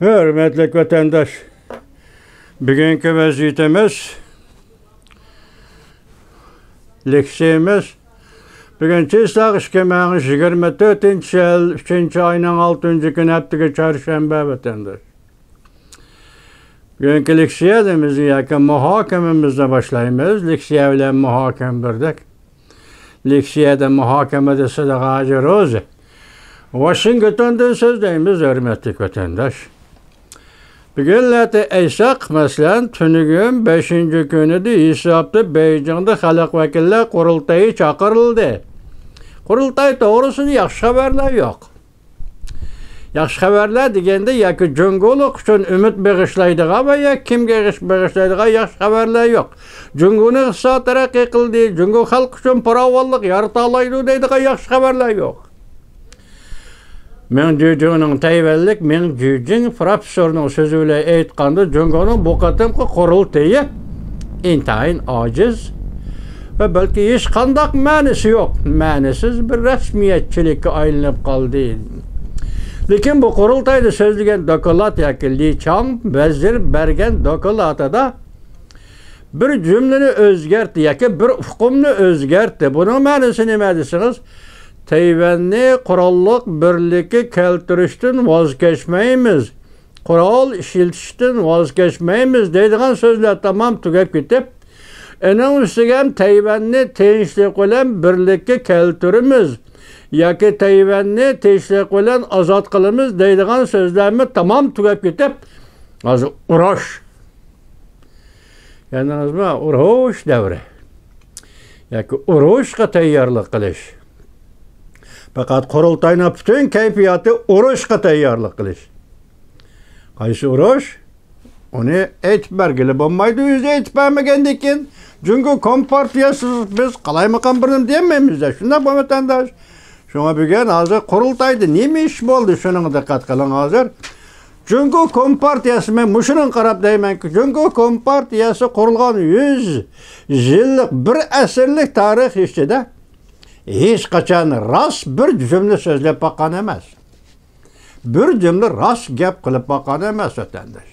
Hürmetli vatandaş, bugünkü vaziyetimiz, leksiyemiz, bugün Çislak işkemeğiniz 24. yıl 3. ayının 6. günü haftığı çarşamba vatandaş. Bugünkü leksiyemizin yakın muhakememizle başlayımız. Leksiye ile muhakem birdik. Leksiyede muhakemede Sıdık Hacı Rozi. Washington'dan sözdeyimiz hürmetli vatandaş. Bugünlerde Eysak meselen tünügün 5. günü de hesapta Beycan'da halk vekiller kurultayı çakırıldı. Kurultay doğrusunu yaxşı haberler yok. Yaxşı haberler degende yaki Cüngoluk için ümit bağışlaydığa veya kimge bağışlaydığa yaxşı haberler yok. Cüngonu ıssa terakki kıldı, Cüngo halk için paravallık yaratalaydı deydiğe yaxşı haberler yok. Men cücüğünün teyvellik, men cücüğün profesörünün sözüyle eğitkandı, Cüngo'nun bu katımkı kurultayı intayin aciz ve belki hiç kandak manisi yok. Manisiz bir resmiyetçilik aylanıp kaldı. Lekin bu kurultayda sözlügen dokulat yaki Li Chang vezir bergen dokulatı da bir cümleni özgertti yaki bir hukumunu özgertti. Bunun manisi ne desiniz? Tayvan'ni kurallık birlikki keltirishten vazgeçmeyimiz. Kural işiltishten vazgeçmeyimiz deydiğen sözler tamam tugab ketip, onun üstüge Tayvan'ni tinchlik bilen birlikki keltirimiz. Yaki Tayvan'ni tinchlik bilen azat qilimiz deydiğen sözlerimi tamam tugab ketip, az urush. Yalnız mı? Urush devri. Yaki urushga tayyorlik qilish. Fakat kurultayına bütün keyfiyatı uruşqa tayyorlik qilish. Qaysi urush? Onu etbergili bo'lmaydi, o'zi etbermagandikin. Çünkü kompartiyasiz biz qalaymagan birim demaymiz-da. Shunda bu vatandaş. Şuna bugün hozir kurultayda nima ish bo'ldi? Shunga diqqat qiling hozir. Çünkü kompartiyasi men mushuni qarab deymanki, çünkü kompartiyasi qurilgan 100 yillik bir asrlik tarix ichida hiç kaçan rast bir cümle sözlep bakan emez. Bir cümle rast gap kılıp bakan emez vatandaş.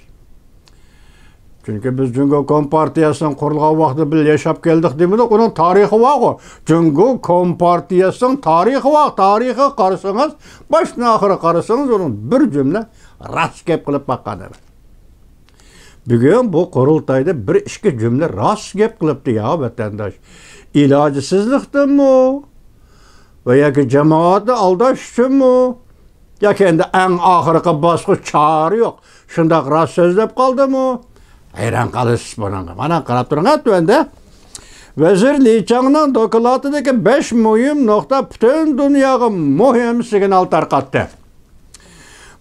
Çünkü biz Cüngö Kompartiyası'nın kurulgan vakti bile yaşap geldik demedik. Onun tarihi var o. Cüngö Kompartiyası'nın tarihi var. Tarihi karısınız, başına ahırı karısınız onun bir cümle rast gap kılıp bakan emez. Bugün bu kurultayda bir iki cümle rast gap kılıptı ya vatandaş. İlacısızlıktan mı? Veya ki cemaati aldaş için mi? Ya kendi en ahırkı baskı çağrı yok. Şundak rast sözlep kaldı mı? Hayran kalısız bana. Bana karab durun etmende. Vezir Li Chang'ın dokulatıdaki 5 mühim nokta bütün dünyanın mühimsigini altarkattı.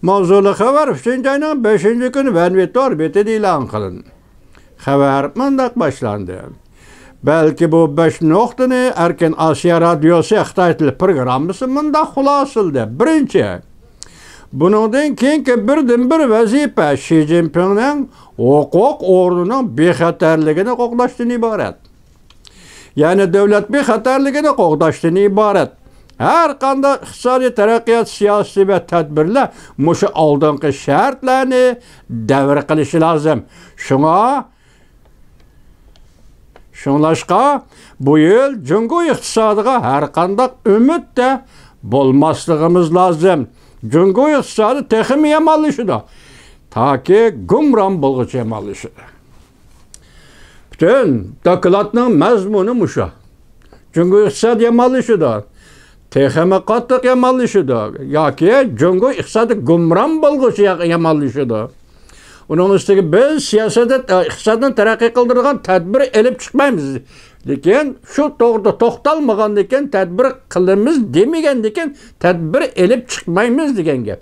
Mavzulu haber 3. ayının 5. günü Venvit orbiti ilan kılın. Haber mındak başlandı. Belki bu 5 noktani Erkin Asya Radyosu Xitoy tili programmasi mında xulosildi. Birinchi, bundan keyingi birdan-bir vazifa Xi Jinpingning huquq o'rnining bexatarligini qo'llashdan iborat. Ya'ni davlat bexatarligini qo'llashdan iborat. Har qanday iqtisodiy taraqqiyot siyosiy va tadbirlar mushu oldingi shartlarni davr qilishi lozim. Şunlaşqa bu yıl Cüngö iqtisadiga har qanday ümit de bolmaslığımız lazım. Cüngö iqtisadi texim yamanlaşıda. Ta ki gumram bolğuç yamanlaşıda. Bütün dokulatның mazmunu muşa. Cüngö iqtisadi yamanlaşıda. Teximi qattiq yamanlaşıda. Yoki Cüngö iqtisadi gumram bolğuç yamanlaşıda. Onun üstüge biz siyasete iqtisadını terakki kıldırgan tedbir elip çıkmayımız. Lekin şu doğruda toxtalmagan deken tedbir kılımız demegen deken tedbir elip çıkmayımız degen gap.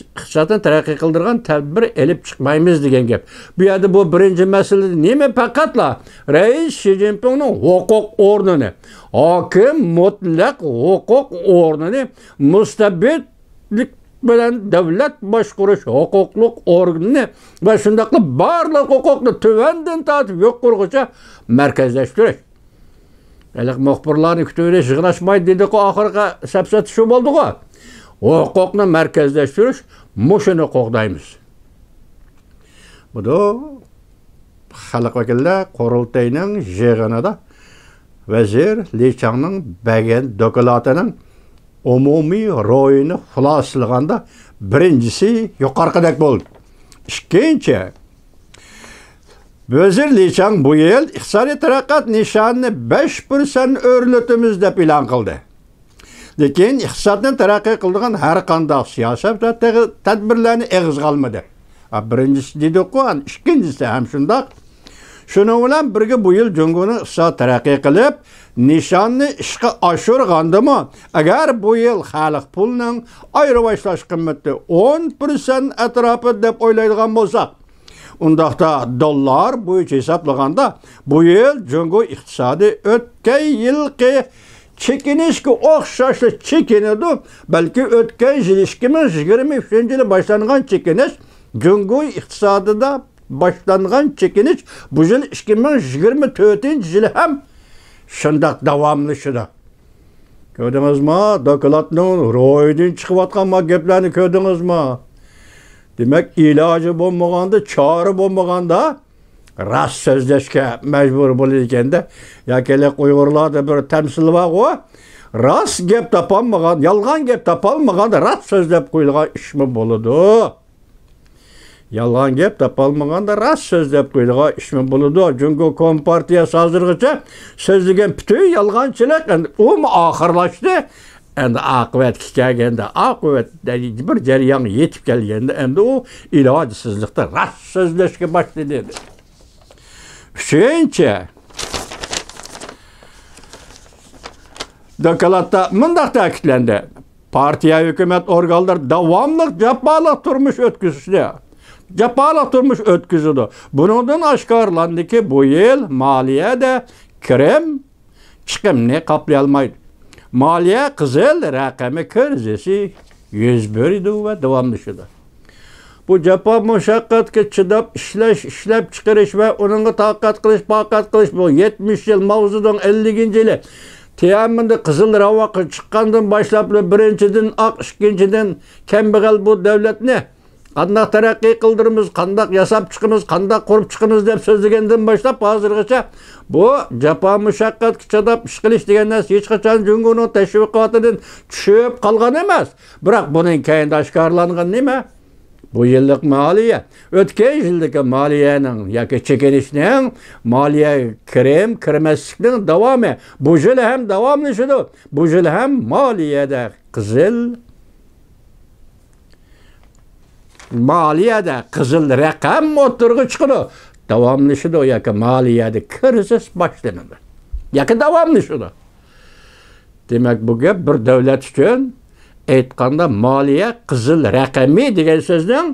İqtisadını terakki kıldırgan tedbir elip çıkmayımız degen gap. Bu yerde bu birinci mesele neme pakatla Reis Xi Jinping'nin hukuk ordunu, hakim mutlak hukuk ordunu mustabitlik bilen devlet başkuruş hukukluk organı ve şundaklı barlık hukuklu tüvenden tatip yok kurguca merkezleştiriş. Elik muhbirlerini kütüğüne şıgılaşmayı dedik o ahırga sepsat şu oldu o. Hukukunu merkezleştiriş, Muşunu qo'g'daymiz. Bu da xalq vakillar qurultayning yig'inida Vazir Lichangning bergan doklatining umumiy ro'yini xulosalaganda birinchisi yuqorqidek bo'ldi. Ikkinchi, Vazir Lichang bu yil iqtisodiy taraqqiyot nishonini 5% o'rnatamiz deb e'lon qildi. Lekin iqtisodni taraqqiy qiladigan har qanday siyosat tadbirlarni eg'izga olmadi. Birinchisi dedik-ku, ikkinchisi ham shundoq. Shuning bilan birga bu yil Jungoning iqtisod taraqqiy qilib, nishonni ishga oshirgandimi, agar bu yil xalq pulining ayrivashlash qiymati 10% atrofi deb o'ylaydigan bo'lsak, undaqda dollar bo'yicha hisoblaganda bu yil Jungo iqtisodi o'tgan yilgi chekinishga o'xshashli chekinadi, balki o'tgan yil 2023-yilda boshlangan chekinish Jungo iqtisodida başlanğan çekiniş bu yıl 2024-yil ham shundoq davomlashadi. Ko'rdingizmi? Dokladning ro'yidan chiqayotgan gaplarni ko'rdingizmi? Demak, iloji bo'lmaganda, chora bo'lmaganda rost so'zlashga majbur bo'lar ekanda, yoki Uyg'urlarda bir tamsil bor-ku, rost gap topolmagan, yolg'on gap topolmagan rost so'zlab qo'yilgan ishmi bo'ladi? Yalğan gap tapalmaganda rost so'zlab qo'yilgan ishmi bo'ladi? Jungo Kompartiyasi hozirgacha so'zlagan bütün yolg'onchilik u oxirlashdi. Endi oqibatga kelganda, oqibatda bir jarayon yetib kelganda, endi u ilojsizlikda rost so'zlashga boshladi. Uchinchi, dokladda mundaq ta'kidlandi. Partiya hukumat organlari davomli jaboli turmush o'tkazishdi. Jaboli turmush o'tkazadi. Buningdan oshkorlandi ki bu yil moliyada kirim chiqimni qoplay olmaydi. Moliya qizil raqami krizi yuz berdi va davomlashadi. Bu jafo mushaqqatga chidab ishlab chiqarish va uningga toqat qilish bu 70 yil mavzudan 50-yili Tiyaminda qizil ravoqi chiqqandan boshlab birinchidan oq, ikkinchidan kambag'al bu davlatni qanday taraqqiy qildiramiz, qanday yasab chiqamiz, qanday qurib chiqamiz deb so'zlagandan boshlab hozirgacha bu jafo mushaqqatga chidab ish qilish degan narsa hech qachon Jungoning tashviqotidan tushib qolgan emas. Biroq buning keyin oshkorlangan nima? Bu yillik moliya, o'tgan yildagi moliyaning yoki chekinishning, moliya kirmaslikning davomi bu yil ham davomlashadi. Bu yil ham moliyada qizil raqam o'tirg'i chiqadi. Davomlashadi yoki moliyada kriz boshlanadi. Yoki davomlashadi. Demak, bu gap bir davlat uchun aytganda moliya qizil raqami degan so'zning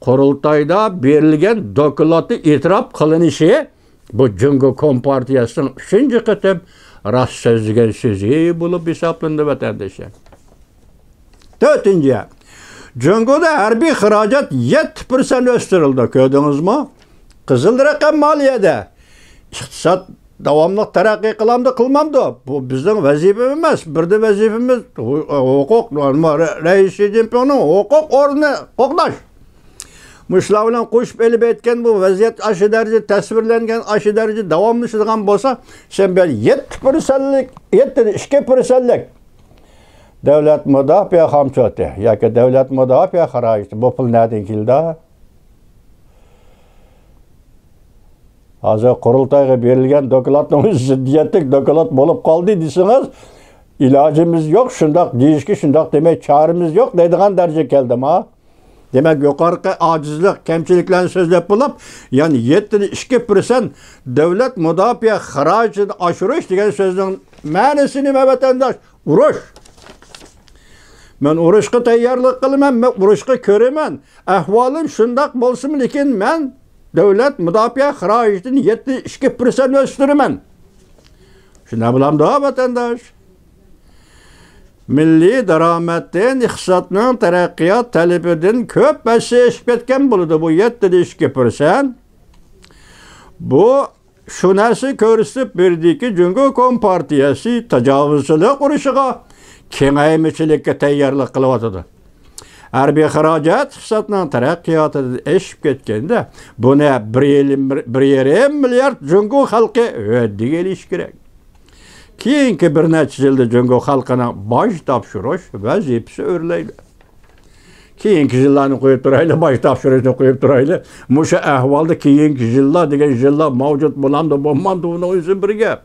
qurultoyda berilgan doklati e'tirof qilinishi bu Jungo Kompartiyasining 3-qatim rost so'zlagan so'zi bo'lib hisoblandi vatandoshlar. 4-chi, Jungoda harbiy xarajat 7% o'stirildi. Ko'rdingizmi? Qizil raqam moliyada. Iqtisod davomli taraqqiy qilamdi, qilmamdi. Bu bizning vazifamiz emas. Birda vazifamiz huquq, Rais Jinpingning huquq o'rnini qo'g'dash. Mushlar bilan qo'shib elib aytgan bu vaziyat ashi darajada tasvirlangan, ashi darajada davomlashadigan bo'lsa, sen bir 7%lik, 2%lik davlat mudofaa xomchoti yoki davlat mudofaa xarajati bu pul nereden keldi? Hozir qurultoyga berilgan dokladning ziddiyatlik doklad bo'lib qoldi desangiz, ilojimiz yo'q, shundoq deyishga, shundoq demay choramiz yo'q deydigan daraja keldimi? Demak, yuqorqi ojizlik, kamchiliklarni so'zlab bo'lib, ya'ni 7-2% davlat mudofaa xarajatini oshirish degan so'zning ma'nosi nima vatandosh? Urush. Men urushga tayyorlik qilaman, men urushga ko'raman. Ahvolim shundoq bo'lsin, lekin men davlat mudofaa xarajatini 7-2% o'stiraman. Shuna bilamda vatandosh. Milliy daromaddan iqtisodning taraqqiyot talabidan ko'p bassa eshib ketgan bo'ladi bu 7-2%. Bu shu narsa ko'rsatib berdiki, Jungo Kompartiyasi tajovuzchilik urushiga, kengaymichilikka tayyorlik qilyotdi. harbiy xarajat iqtisodning taraqqiyotida eshib ketganda buni 1,5 milliard Jungo xalqi o'ddiga elish kerak. Keyingi bir necha yilda Jungo xalqining bosh topshirish vazifasi o'rlaydi. Keyingi yillarni qo'yib turaylik, bosh topshirishni qo'yib turaylik. Musha ahvolda keyingi yillar degan yillar mavjud bo'lamdi, bo'lmadi, uni o'zi bir gap.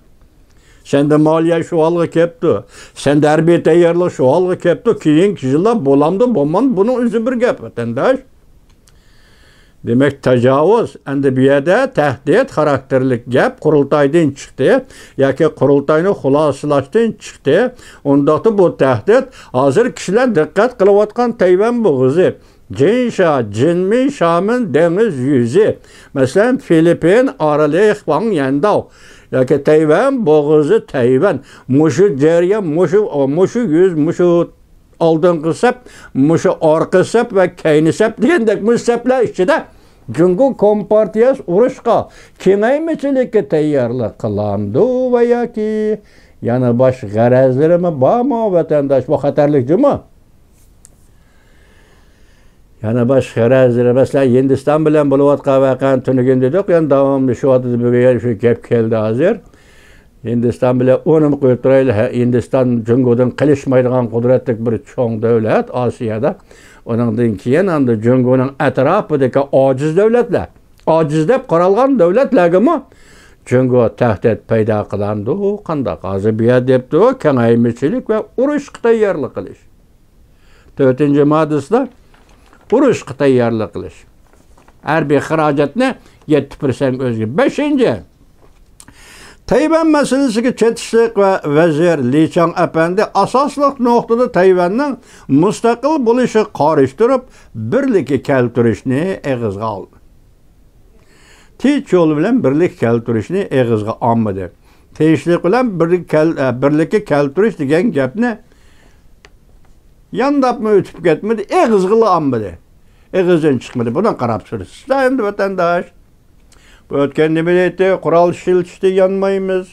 Sende moliya shu holga kelibdi. Sende harbiy tayyorlik shu holga kelibdi. Keyingi yillar bo'lamdi, bo'lmadi, buni o'zi bir gap, vatandosh. Demek tajovuz endi bu yerda tahdid xarakterlik gap qurultaydan chiqdi yoki qurultayni xulosalashdan chiqdi. Undaqda bu tahdid hozir kishilar diqqat qilayotgan Tayvan bo'g'uzi, Jinsha, Jinmin, Shamin dengiz yuzi. Masalan, Filippin oraliq Wang Yandao yoki Tayvan bo'g'uzi Tayvan. Mushu jarayon, mushu yuz, mushu oldingi sap, mushu orqa sap va keyingi sap degandek musaplar ichida Jungo Kompartiyasi urushqa kengaymichilikka tayyorlik qilamdi va yoki yana boshqa g'arazlarimi bormi vatandosh? Bu xatarlik juma. Yana boshqa g'arazlar, masalan, Hindiston bilan bo'layotgan voqeani tunugun dedik, yana davomli shu otida bu yer shu gap keldi hozir. Hindiston bilan o'nim qo'yib turaylik. Hindiston Jungodan qilishmaydigan qudratli bir cho'ng davlat Osiyoda. Ondan keyin endi Jungoning atrofidagi ojiz davlatlar, ojiz deb qaralgan davlatlarga Jungo tahdid paydo qilandi. Qanday hozir bu yer debdi, kengaymichilik va urushga tayyorlik qilish. 4-moddasida urushga tayyorlik qilish. Harbiy xarajatni 7% o'zga. 5. Tayvan meselesiga chetishlik va vazir Li Chang apandi asosli nuqtada Tayvanning mustaqil bo'lishi qorishtirib, birlikka keltirishni eg'izga oldi. Tinch yo'l bilan birlik keltirishni eg'izga olmadi. Tinchlik bilan birlikka keltirish degan gapni yandapmi o'tib ketmadi, eg'izga olmadi. Eg'izdan chiqmadi. Bundan qarab tursiz. Endi vatandosh bu o'tgan nima deydi? Qurol ishlatishda yanmaymiz.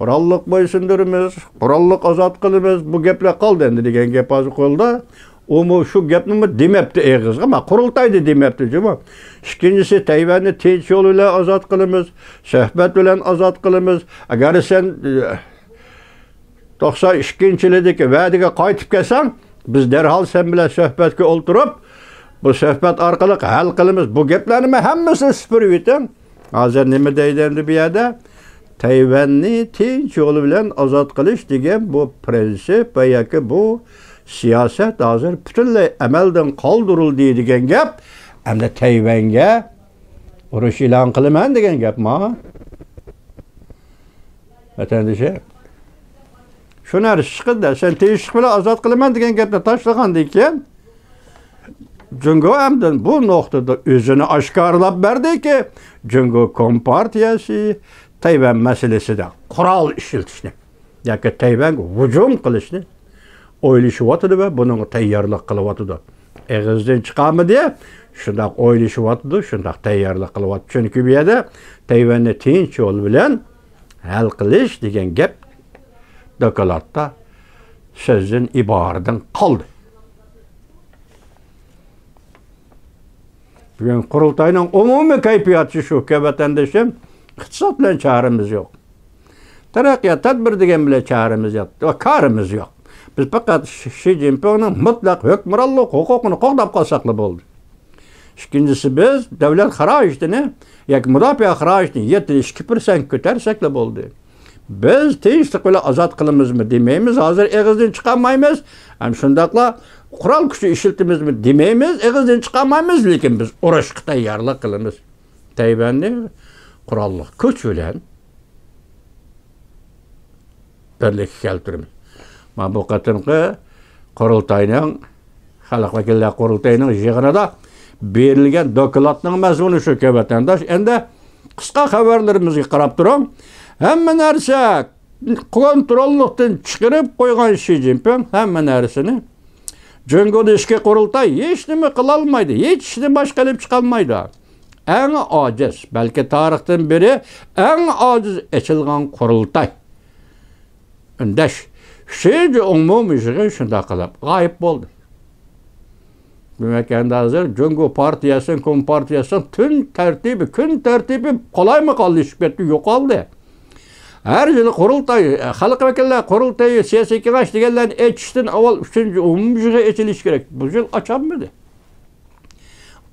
Qurolliq bo'ysundurimiz, qurolliq ozod qilamiz. Bu gaplar qoldi endi degan gap hozir qo'lda. U shu gapni demabdi eg'izga, ama qurultaydi demabdi juma. Ikkinchisi Tayvanni tinch yo'l bilan ozod qilamiz, suhbat bilan ozod qilamiz. Agar sen 92-yildagi va'daga qaytib kelsang, biz darhol sen bilan suhbatga o'ltirib, bu suhbat orqali hal qilamiz. Bu gaplarni hammasini supurib eting. Hozir nima deydi endi bu yerda? Tayvanni tinch yo'l bilan ozod qilish degan bu prinsip va yoki bu siyosat hozir butunlay amaldan qoldirildi degan gap. Endi Tayvanga urush e'lon qilaman degan gapmi? Vatandoshlar, shunar chiqdi. Sen tinchlik bilan ozod qilaman degan gapni tashlagandan keyin Jungo hamdan bu nuqtada o'zini oshkorlab berdiki, Jungo Kompartiyasi Tayvan masalasida qurol ishlatishni yoki Tayvanga hujum qilishni o'ylashyapti va buning tayyorlik qilyapti. Eg'izdan chiqamidi? Shundoq o'ylashyapti, shundoq tayyorlik qilyapti. Chunki bu yerda Tayvanni tinch yo'l bilan hal qilish degan gap dokladda so'zdan iboradan qoldi. Bugün qurultayning umumiy kayfiyati shu, vatandoshim, iqtisod bilan charimiz yo'q. Taraqqiyot tadbir degan bilan charimiz yo'q va karimiz yo'q. Biz faqat Xi Jinpingning mutlaq hukmronlik huquqini qo'llab qolsaqla bo'ldi. Ikkinchisi biz davlat xarajatini yoki mudofaa xarajatini 72% ko'tarsakla bo'ldi. Biz tinchlik bilan ozod qilamizmi demaymiz, hozir eg'izdan chiqolmaymiz. Ham shundaqla qurol kuchi ishlatamizmi demaymiz, eg'izdan chiqolmaymiz, lekin biz urushga tayyorlik qilamiz. Tayvanni qurolli kuch bilan birlikka keltiramiz. Mana bu qatimqi qurultayning xalq vakillar qurultayining yig'inida berilgan dokladning mazmuni shu vatandosh. Endi qisqa xabarlarimizga qarab turing. Hamma narsa kontrollikdan chiqarib qo'ygan Xi Jinping hamma narsani Jungoda ishga qurultay hech nima qila olmaydi, hech ishni boshqarib chiqa olmaydi. Eng ojiz, balki tarixdan beri eng ojiz ochilgan qurultay. Undash Xi umumiy yig'in shunday qilib g'oyib bo'ldi. Demek endi hazır Cungo partiyasının, Kompartiyasının tün tertibi, gün tertibi kolay mı kaldı? İşip ketdi, yok aldı. Her yılı kurultayı, halk vekiller kurultayı, siyasi kengaş degenlerini etiştin avval 3. umumjıga etiliş gerek. Bu yıl açamadı.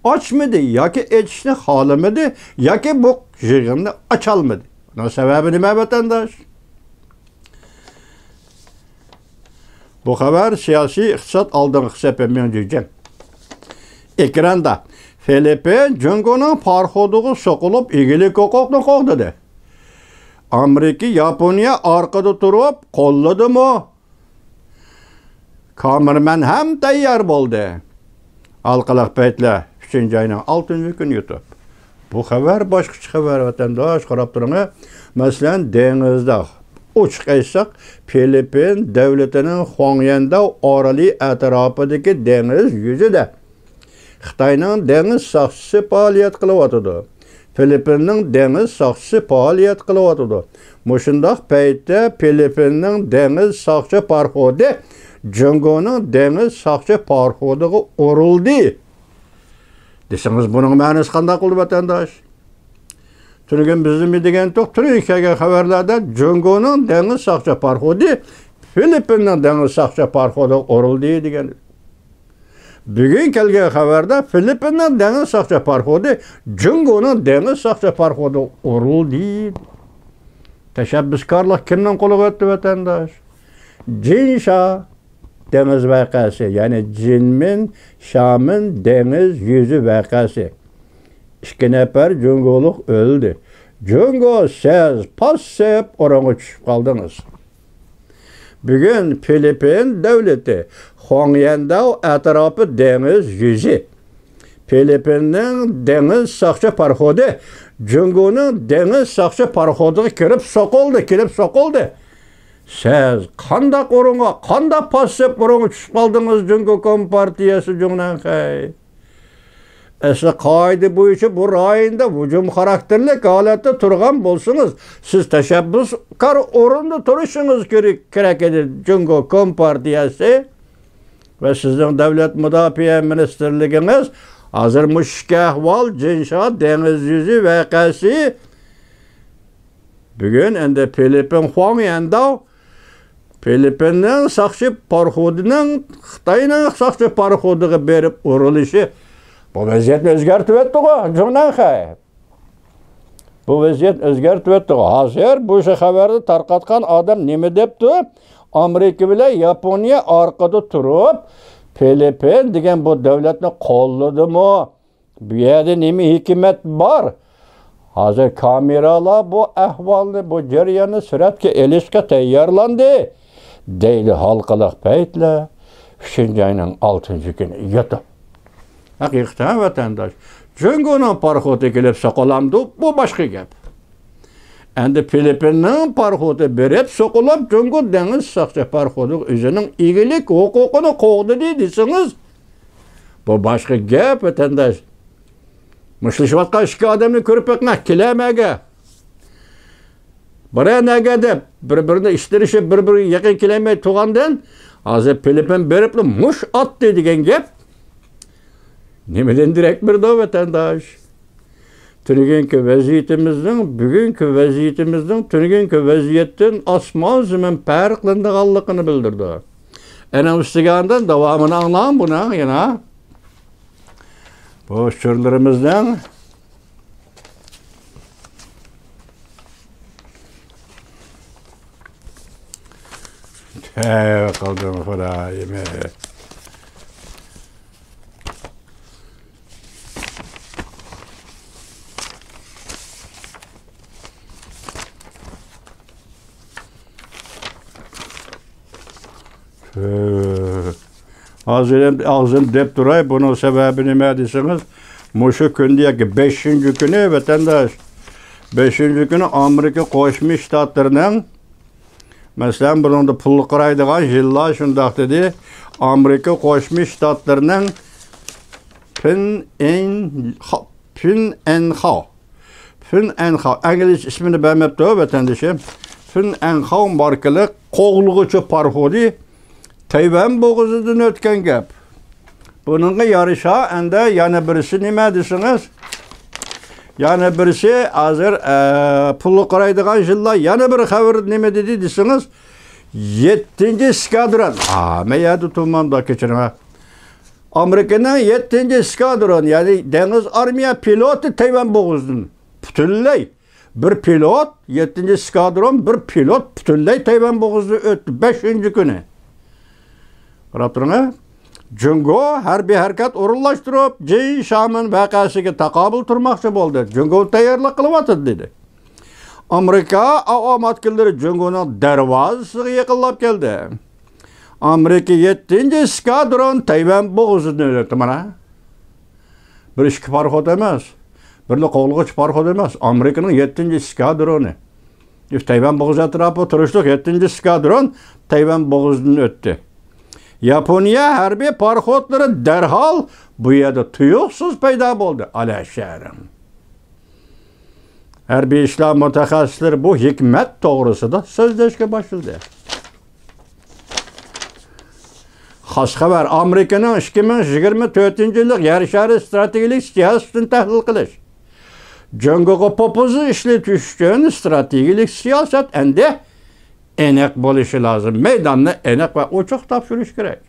Açmadı, yaki etişini halamadı, yaki bu yığını açalmadı. Bunun sebebi nime vatandaş? Bu haber siyasi iktisat aldığın sebebinden diyeceğim. Ekranda Filipin Cungo'nun parhoduğu sokulup ilgili hukukunu qoğdadı. Amerika, Yaponiya arkada durup qolladı mı? Kamerman hem tayyar oldu. Alqalaq paytla 3. ayının 6. günü YouTube. Bu haber başka haber vatandaş qarab turun. Mesela denizde uçuq aytsak Filipin devletinin Hongyan-da oralı etrafındaki deniz yüzüde Xitayning deniz saqchisi faoliyat qilyotdi. Filipinning deniz saqchisi faoliyat qilyotdi. Mushundaq paytda Filipinning deniz saqchi parxodi Cungoning deniz saqchi parxodiga urildi. Desangiz buning ma'nosi qanday qildi vatandosh? Turgan bizmi degan to'q turgan xabarlarda Cungoning deniz saqchi parxodi Filipinning deniz saqchi parxodiga urildi degan. Bugün kelgan xabarda Filipinning deniz saqchi parxodi Cungoning deniz saqchi parxodi urildi. Tashabbuskorlik kimning qo'liga o'tdi vatandosh? Jinsha deniz vaqasi, ya'ni Jinmin Shamin deniz yüzü vaqasi. 2 nafar Cungoluq o'ldi. Cungo siz passep oranga tushib qoldingiz. Bugün Filipin devleti Hongyan-da etrafı deniz yüzü. Filipinning deniz saqchi parxodi Cungoning deniz saqchi parxodiga kirib soqildi. Siz qanday o'ringa, qanday passep o'ringa tushib qoldingiz Cungo Kompartiyasi Jungnanxay? Asli qoida bo'yicha bu rayonda hujum xarakterlik holatda turgan bo'lsangiz, siz tashabbuskor o'rinda turishingiz kerak edi Cungo Kompartiyasi va sizning davlat mudofaa ministerligingiz hozir mushka ahvol Jinsha deniz yüzü vaqasi bugun endi Filipin Hongyan-da Filipinning saqchi parxodining Xitoyning saqchi parxodiga berib urilishi bu vaziyatni o'zgartib o'tdi-ku, Jungnanxay. Bu vaziyat o'zgartib o'tdi. Hozir bu xabarni tarqatgan odam nima debdi? Amerika bilan Yaponiya orqada turib, Filipin degan bu davlatni qo'lladimi? Bu yerda nima hikmat bor? Hozir kameralar bu ahvolni, bu jarayonni suratga olishga tayyorlandi. Deyli halqalaq paytla 3. ayning 6. kuni YouTube. Haqiqatan vatandosh, Cungoning parxodi kelib soqolamdi, bu boshqa gap. Endi Filipinning parxodi berib soqolab Cungo deniz saqchi parxodi o'zining egilik huquqini qo'g'di deysiz. Bu boshqa gap vatandosh. Mushlishyotgan 2 odamni ko'rib boqma, kelamaga. Biranaga deb bir-birini ishtirishib, bir-biriga yaqin kelamay turgandan, hozir Filipin berib mush otdi degan gap. Nimadan direkt bir da vatandaş? Tünigenki vaziyetimizden, tünigenki vaziyetten asman zemin farqlandiganligini bildirdi. Ana ustigandan davomini anlayın buna yana. Bu şurlarimizdan kaldım Xudayim. Ağzım dep duray, bunun sebebi nima desiniz? Muşu kündeki 5. günü vatandaş, 5. günü Amerika Qo'shma Shtatlarının, mesela bunun da pullu qaraydigan yıllar şundaq dedi, Amerika Qo'shma Shtatlarının Pin-en-How, İngiliz ismini bilmepti vatandaşım, Pin-en-How markalı qo'g'lig'uchi parxodi Tayvan bo'g'ozidan o'tgan gap. Bununla yarışa ende yana birisi nime desiniz? Yana birisi hazır pullu qaraydigan yıllar yana bir haber nime dedi desiniz? 7. skadron. Meyadu tumanda keçirme. Amerika'nın 7. skadron yani deniz armiya pilotu Tayvan boğuzdun. Bütünley. Bir pilot 7. skadron bir pilot bütünley Tayvan boğuzdu öttü 5. günü. Qaraptırına. Jungo harbiy harakat o'rinlashtirib, Jin Shamin voqeasiga taqobil turmoqchi bo'ldi. Jungo tayyorlik qilyapti dedi. Amerika avom vakillari Jungoning darvozasiga yaqinlab keldi. Amerika 7. skadron Tayvan bo'g'izini o'tdi mana. Bir ishki parxod emas. Bir qo'lg'ich parxod emas. Amerikaning 7. skadroni. Tayvan bo'g'izi atrofida turishlik 7. skadron Tayvan bo'g'izini o'tdi. Yaponiya harbiy parxodlari darhol bu yerda tuyuqsiz paydo bo'ldi. Alasharim. Harbiy ishlar mutaxassislari bu hikmat to'g'risida so'zlashga boshladi. Xos xabar Amerikaning 2024-yillik yer shari strategik siyosatini tahlil qilish. Jungoga popuzu ishlatish uchun strategik siyosat endi aniq bo'lishi lozim. Maydonni aniq va ochiq topshirish kerak.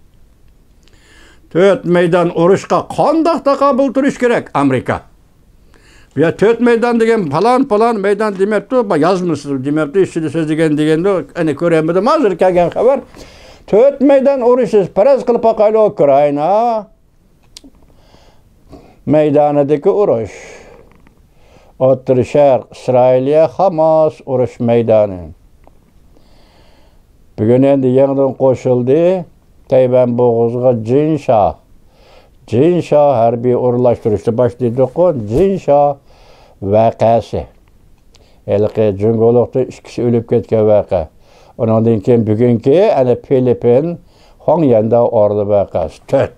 4 maydon urushga qanday taqobil turish kerak Amerika? Bu 4 maydon degan falan maydon demabdi, yozmisiz demabdi, ishida so'z deganda ana ko'ramidim hozir kelgan xabar. 4 maydon urushiz faraz qilib qo'yayli Ukraina maydonidagi urush. O'rta Sharq, Isroiliya, Hamas urush maydoni. Bugun endi yangidan qo'shildi Tayvan bo'g'oziga Jin Shah harbiy o'rinlashtirishni boshlaydi-ku, Jin Shah voqeasi. Elqi Jungolikda 2 kishi o'lib ketgan voqea. Ondan keyin bugungi ana Filippin Hongyanda ordi voqeasi 4.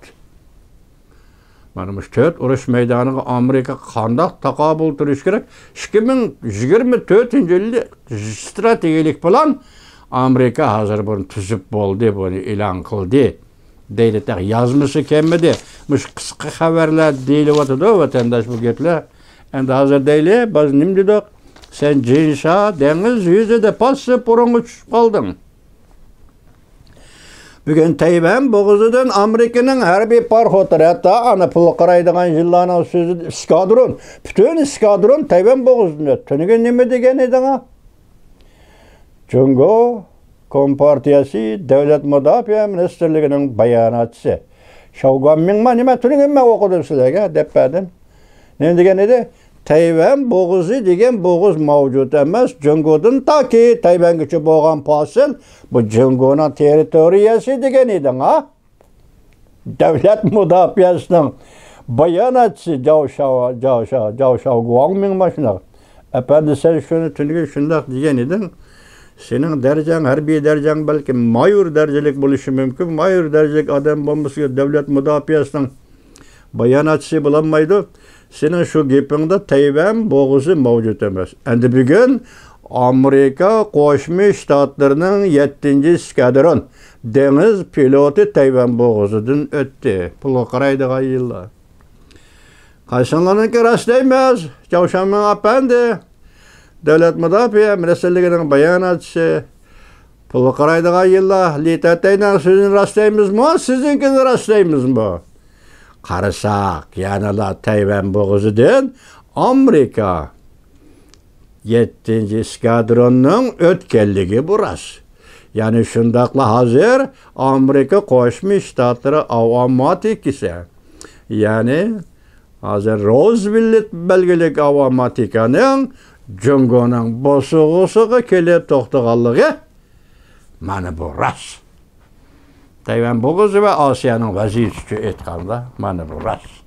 Mana bu 4 urush maydoniga Amerika qanday taqobil turish kerak? 2024-yilda strategik plan Amerika hozir buni tuzib bo'ldi, buni e'lon qildi. Deydi, yozmisi kelmadi. Mush qisqa xabarlar deyilyapti vatandosh bu gaplar. Endi hozir deyli, biz nima dedik? Sen Jin Shah dengiz yuzida pasib urunga tushib qolding. Bugun Tayvan bo'g'ozidan Amerikaning harbiy parxodlari, hatto ana pul qaraydigan yillarning so'zi skadron, butun skadron Tayvan bo'g'ozida. Tuniga nima degan eding? Jungo Kompartiyasi Davlat Mudofaa Ministrligining bayonotchisi Shao Guangming nima tuniga o'qidim sizlarga deb berdim. Nima degan edi? Tayvan bo'g'ozi degan bo'g'oz mavjud emas. Jungodan toki Tayvangacha bo'lgan fasil bu Jungoning territoriyasi degan edi, ha? Davlat Mudofaasining bayonotchisi Shao Guangming mashina. Efendi sen şunu tuniga shundoq degan eding. Sening darajang harbiy darajang balki mayor darajalik bo'lishi mumkin. Mayor darajalik odam bo'lmasa davlat mudofaasining bayonotchisi bo'lolmaydi. Sening shu gapingda Tayvan bo'g'ozi mavjud emas. Endi bugun Amerika Qo'shma Shtatlarining 7. skadron dengiz piloti Tayvan bo'g'ozidan o'tdi. Pulga qaraydigan yillar. Qaysonlarniki rastlaymiz. Javshanming apandi. Davlat Mudofaa Ministrligining bayonotchisi pulga qaraydigan yillar litatayning so'zini rastlaymizmi, sizinkini rastlaymizmi? Qarasak, yanala Tayvan bo'g'ozidan Amerika 7. skadronning o'tganligi bu rost. Ya'ni shundaqla hozir Amerika Qo'shma Shtatlari avtomatikasi. Ya'ni hozir Roosevelt belgilik avtomatikaning Jungoning bosug'usiga kelib to'xtaganligi mana bu rost. Tayvan bo'g'ozi va Osiyoning vaziyati aytganda mana bu rost.